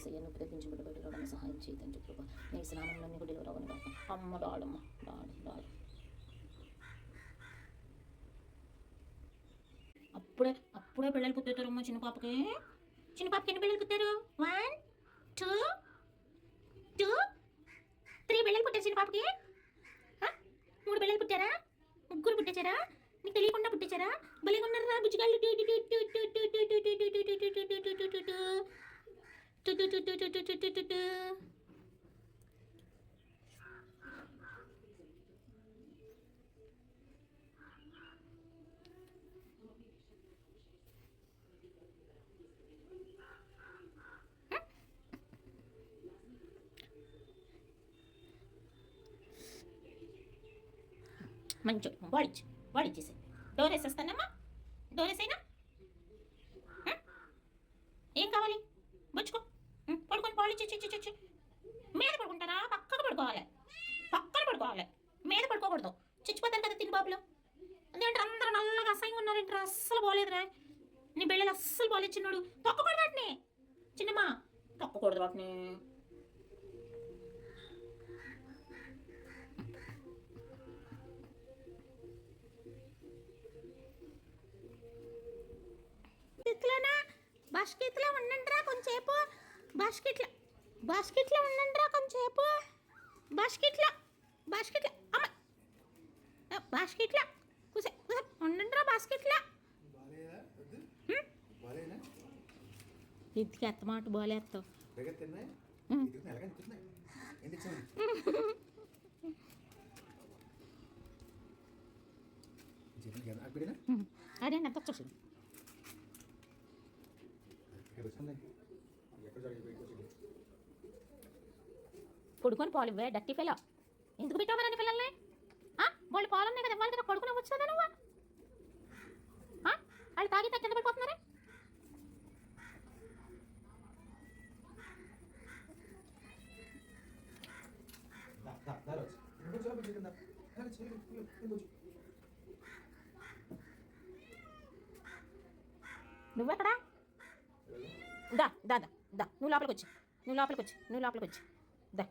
ఏసయ్య నువ్వు తెప్పించి బిడ్డ బయట రావడానికి సహాయం చేయి తండ్రి కృప నీ స్నానంలోని గుడిలో రావని కాక అమ్మ డాడమ్మ డాడు అప్పుడే పిల్లలు పుట్టారమ్మ చిన్న పాపకి ఎన్ని పిల్లలు పుట్టారు 1 2 2 3 పిల్లలు పుట్టారు చిన్న పాపకి 3 పిల్లలు పుట్టారా 3 పుట్టించారా నీకు తెలియకుండా పుట్టించారా భలేగా ఉన్నారా బుజ్జిగాళ్ళు మంచి వాడిచ్చేసి డోర్ వేసేస్తానమ్మా డోర్ వేసేనా ఏం కావాలి బుచ్చుకో పడుకొని పాలు ఇచ్చి మీద పడుకుంటారా పక్కన పడుకోవాలి మీద పడుకోకూడదు చచ్చిపోతారు కదా తిని బాబులు ఎందుకంటే అందరూ నల్లగా అసహ్యంగా ఉన్నారంటే అస్సలు బాగోలేదురా నీ బిళ్ళలు అస్సలు బాగలేదు చిన్నోడు తొక్కకూడదు వాటిని చిన్నమ్మా తొక్కకూడదు వాటిని బాస్కెట్లో ఉండండిరా కొంచెంసేపు బాస్కెట్లో ఉండండిరా కొంచెంసేపు బాస్కెట్లో అమ్మ బాస్కెట్లో కూసే ఉండండిరా బాస్కెట్లో ఇంటికి ఎత్త మాట బాలేస్తావు అదే ఎంత చూసింది పడుకొని పాలు ఇవ్వే డట్టి ఫెలో ఎందుకు పెట్టావు అని పిల్లల్ని వాళ్ళు పాలు ఉన్నాయి కదా ఇవ్వాలి కదా పడుకుని వచ్చు కదా నువ్వు వాళ్ళు తాగి కింద పడిపోతున్నారే నువ్వెక్కడా దా దా దా దా నువ్వు లోపలికి వచ్చి దా